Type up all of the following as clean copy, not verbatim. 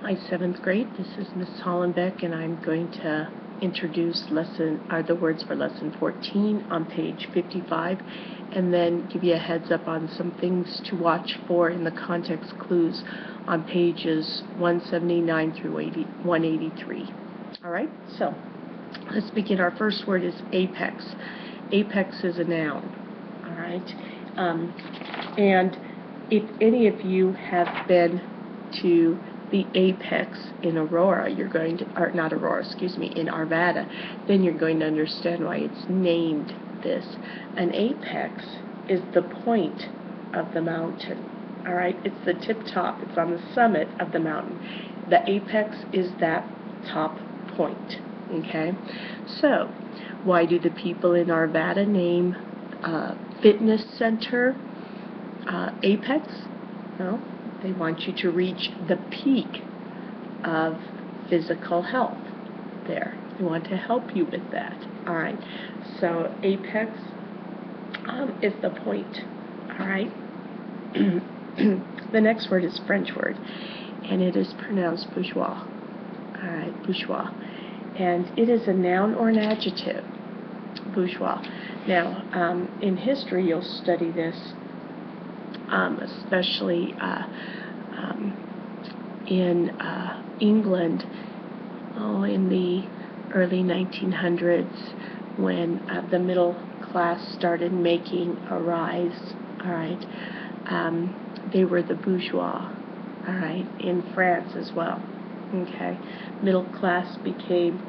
Hi, 7th grade. This is Miss Hollenbeck, and I'm going to introduce the words for lesson 14 on page 55, and then give you a heads up on some things to watch for in the context clues on pages 179 through 183. All right, so let's begin. Our first word is apex. Apex is a noun. All right, and if any of you have been to the apex in Aurora, you're going to, or not Aurora, excuse me, in Arvada, then you're going to understand why it's named this. An apex is the point of the mountain. All right, it's the tip top. It's on the summit of the mountain. The apex is that top point. Okay, so why do the people in Arvada name fitness center Apex? Well, they want you to reach the peak of physical health there. They want to help you with that. All right, so Apex is the point. All right. The next word is French word, and it is pronounced bourgeois. All right, bourgeois. And it is a noun or an adjective, bourgeois. Now, in history, you'll study this, especially in England, in the early 1900s, when the middle class started making a rise. All right, they were the bourgeois. All right, in France as well. Okay, middle class became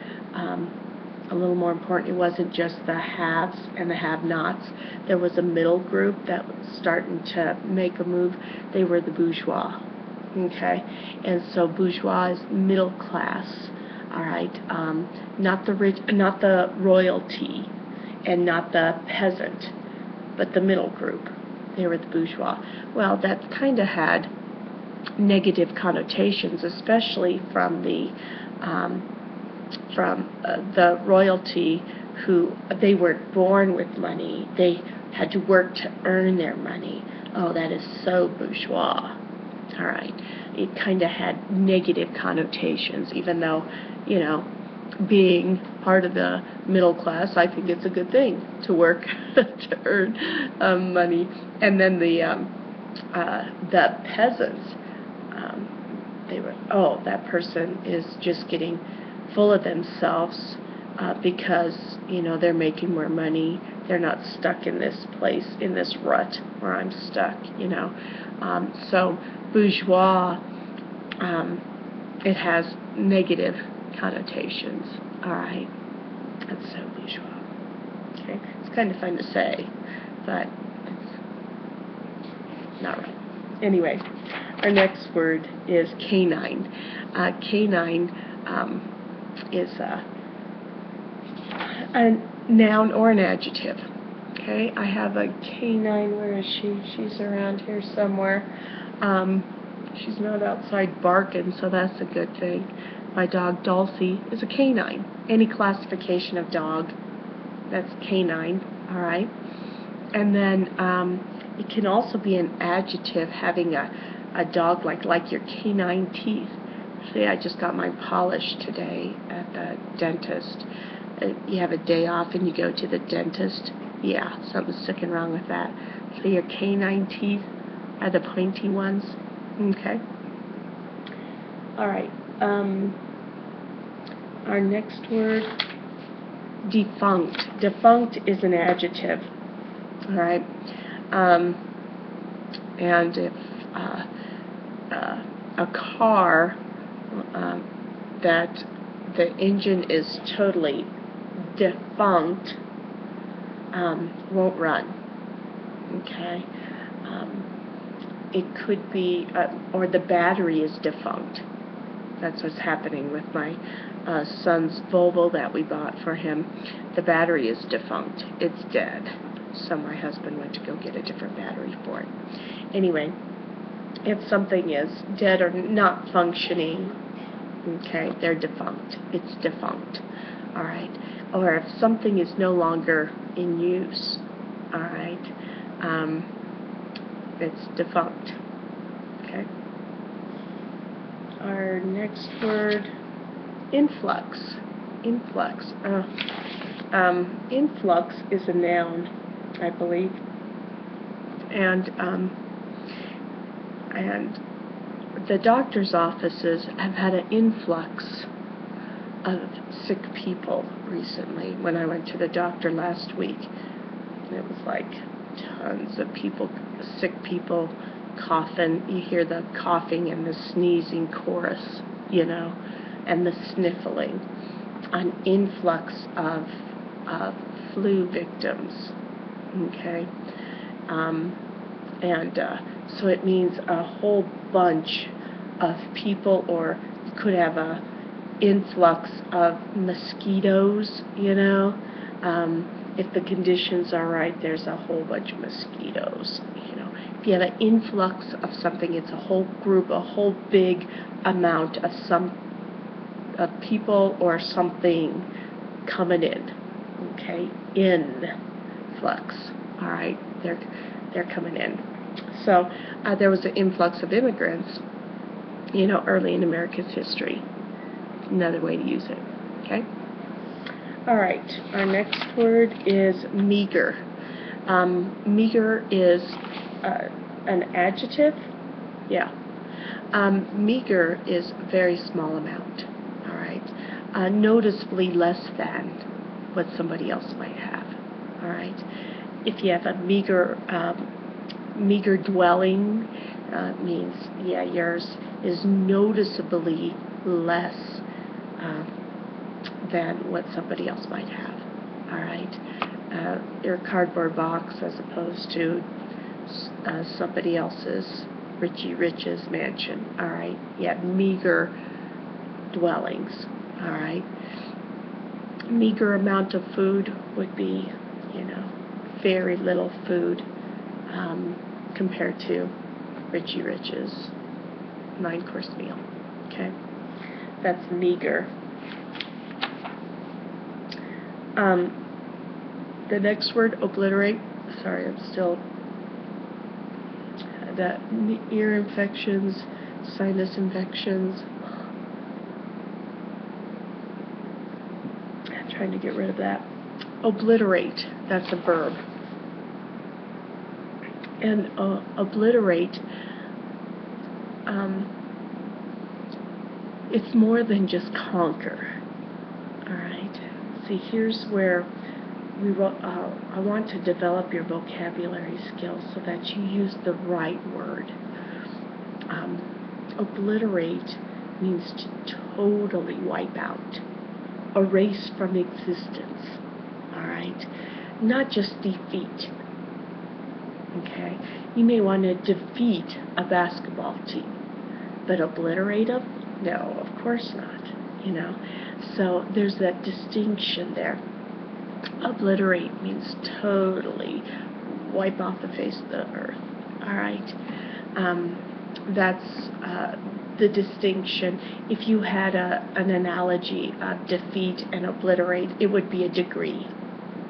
a little more important. It wasn't just the haves and the have-nots. There was a middle group that was starting to make a move. They were the bourgeois. Okay, and so bourgeois is middle class. All right, not the rich, not the royalty, and not the peasant, but the middle group. They were the bourgeois. Well, that kind of had negative connotations, especially from the royalty, who they weren't born with money. They had to work to earn their money. Oh, that is so bourgeois. All right. It kind of had negative connotations, even though, you know, being part of the middle class, I think it's a good thing to work to earn money. And then the peasants, they were, oh, that person is just getting full of themselves because, you know, they're making more money. They're not stuck in this place, in this rut where I'm stuck, you know. So bourgeois, it has negative connotations. All right, that's so bourgeois. Okay, it's kind of fun to say, but it's not right. Anyway, our next word is canine. Canine is a noun or an adjective. Okay, I have a canine. Where is she? She's around here somewhere. She's not outside barking, so that's a good thing. My dog Dulcie is a canine. Any classification of dog, that's canine. All right, and then it can also be an adjective, having a dog like your canine teeth. See, I just got mine polished today at the dentist. You have a day off and you go to the dentist. Yeah, something's sticking wrong with that. So your canine teeth are the pointy ones. Okay. All right. Our next word, defunct. Defunct is an adjective. All right. And if a car that the engine is totally defunct, won't run. Okay. It could be, or the battery is defunct. That's what's happening with my son's Volvo that we bought for him. The battery is defunct. It's dead. So my husband went to go get a different battery for it. Anyway, if something is dead or not functioning, okay, they're defunct. It's defunct. All right. Or if something is no longer in use, all right, it's defunct. Okay. Our our next word, influx. Influx. Influx is a noun, I believe, and the doctor's offices have had an influx of sick people recently. When I went to the doctor last week, it was like tons of people, sick people, coughing. You hear the coughing and the sneezing chorus, you know, and the sniffling. An influx of flu victims, okay? So it means a whole bunch of people, or you could have a influx of mosquitoes, you know. If the conditions are right, there's a whole bunch of mosquitoes, you know. If you have an influx of something, it's a whole group, a whole big amount of people or something coming in, okay? Influx, all right? They're coming in. So there was an influx of immigrants, you know, early in America's history. Another way to use it, okay? All right, our next word is meager. Meager is an adjective. Yeah. Meager is a very small amount, all right? Noticeably less than what somebody else might have, all right? If you have a meager dwelling, means, yeah, yours is noticeably less than what somebody else might have, all right? Your cardboard box as opposed to somebody else's Richie Rich's mansion, all right? Yeah, meager dwellings, all right? Meager amount of food would be, you know, very little food compared to Richie Rich's 9-course meal, okay? That's meager. The next word, obliterate. Sorry, I'm still, that ear infections, sinus infections. I'm trying to get rid of that. Obliterate, that's a verb. And obliterate, it's more than just conquer, all right? See, here's where I want to develop your vocabulary skills so that you use the right word. Obliterate means to totally wipe out, erase from existence, all right? Not just defeat, okay? You may want to defeat a basketball team, but obliterate them? No, of course not, you know? So there's that distinction there. Obliterate means totally wipe off the face of the earth, all right? That's the distinction. If you had an analogy of defeat and obliterate, it would be a degree,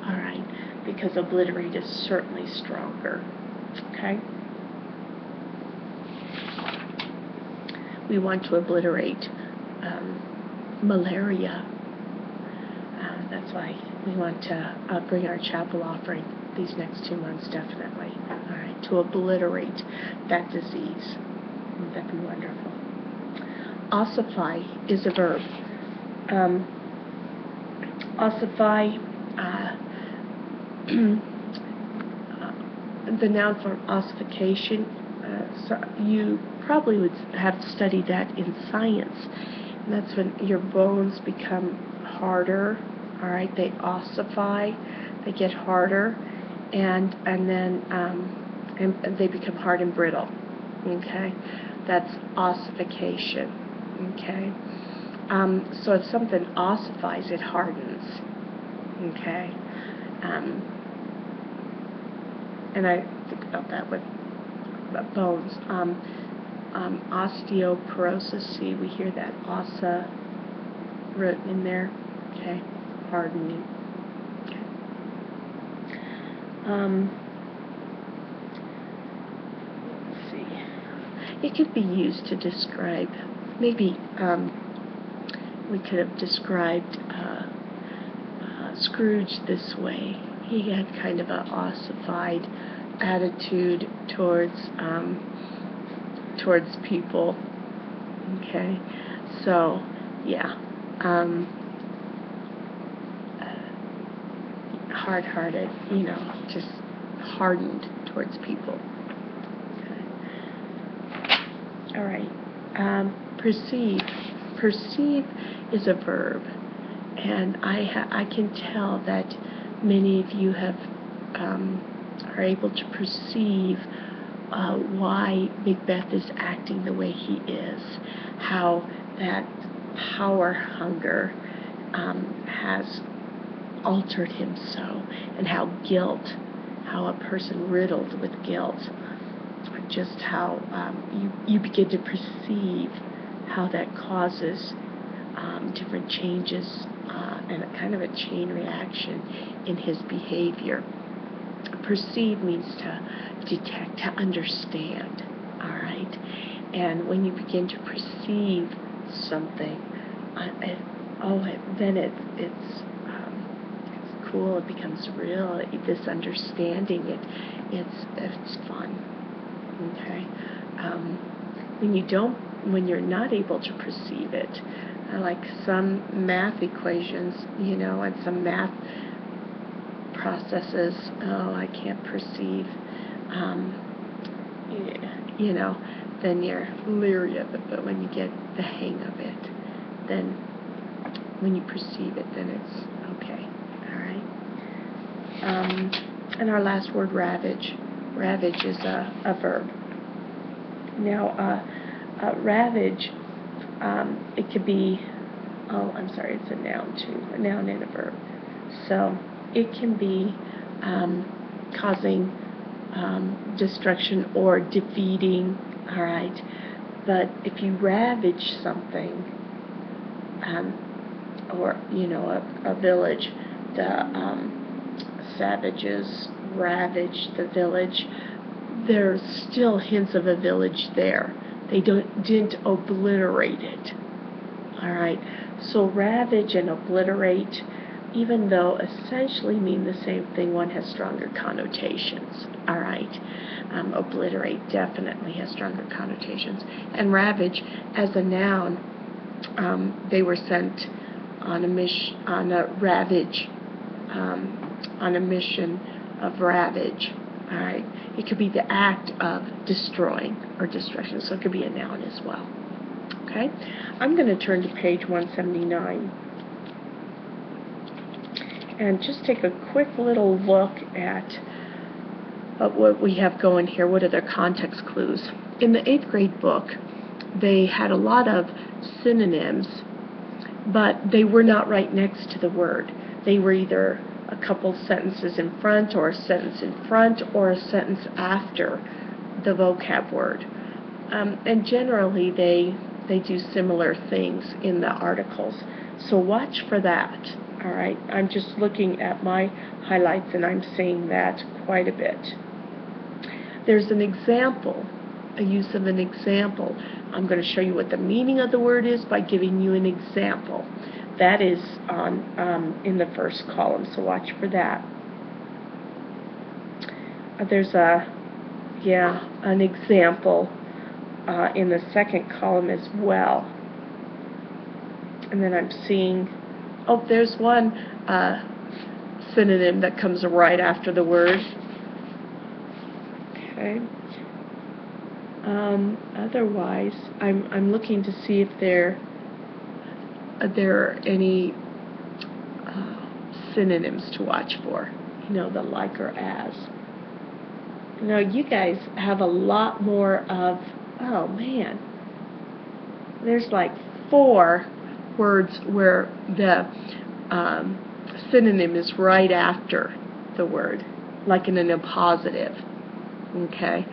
all right? Because obliterate is certainly stronger, okay? We want to obliterate malaria. That's why we want to bring our chapel offering these next 2 months, definitely. All right, to obliterate that disease. Wouldn't that be wonderful? Ossify is a verb. Ossify, the noun for ossification, so you probably would have studied that in science. And that's when your bones become harder, all right? They ossify, they get harder, and then and they become hard and brittle, okay? That's ossification, okay? So if something ossifies, it hardens, okay? And I think about that with bones. Osteoporosis, see, we hear that ossa root in there, okay? Hardening. Okay. Let's see. It could be used to describe maybe we could have described Scrooge this way. He had kind of an ossified attitude towards people. Okay, so yeah, hard-hearted, just hardened towards people. Okay. All right. Perceive. Perceive is a verb, and I can tell that many of you are able to perceive why Macbeth is acting the way he is, how that power hunger has altered him so, and how a person riddled with guilt, just how you begin to perceive how that causes different changes and a kind of a chain reaction in his behavior. Perceive means to detect, to understand, all right? And when you begin to perceive something, then it's cool, it becomes real, this understanding, it's fun, okay? When you're not able to perceive it, like some math equations, and some math processes, I can't perceive, then you're leery of it, but when you get the hang of it, then when you perceive it, then it's okay, all right? And our last word, ravage. Ravage is a verb. Now, ravage, it could be, it's a noun too, a noun and a verb. So it can be causing destruction or defeating, all right? But if you ravage something, or, a village, the savages ravaged the village, there's still hints of a village there. They didn't obliterate it. All right. So ravage and obliterate, even though essentially mean the same thing, one has stronger connotations. All right. Obliterate definitely has stronger connotations. And ravage, as a noun, they were sent on a mission of ravage. All right. It could be the act of destroying or destruction, so it could be a noun as well. Okay? I'm going to turn to page 179 and just take a quick little look at what we have going here. What are their context clues? In the 8th grade book, they had a lot of synonyms, but they were not right next to the word. They were either a couple sentences in front, or a sentence in front, or a sentence after the vocab word. And generally they do similar things in the articles. So watch for that. All right, I'm just looking at my highlights and I'm seeing that quite a bit. There's an example, a use of an example. I'm going to show you what the meaning of the word is by giving you an example. That is on in the first column, so watch for that. There's an example in the second column as well. And then I'm seeing, there's one synonym that comes right after the word. Okay. Otherwise, I'm looking to see if there are any synonyms to watch for, the like or as. Now, you guys have a lot more of, oh man, there's like 4 words where the synonym is right after the word, like in an appositive. Okay,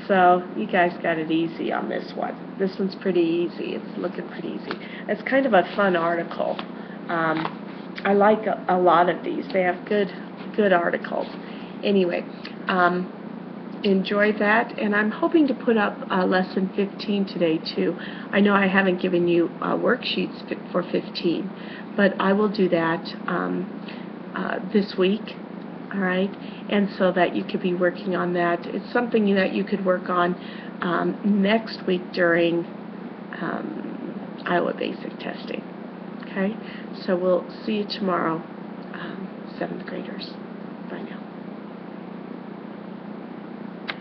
so you guys got it easy on this one. This one's pretty easy. It's looking pretty easy. It's kind of a fun article. I like a lot of these. They have good articles. Anyway, enjoy that, and I'm hoping to put up lesson 15 today too. I know I haven't given you worksheets for 15, but I will do that this week, all right, and so that you could be working on that. It's something that you could work on next week during Iowa Basic Testing, okay? So we'll see you tomorrow, 7th graders.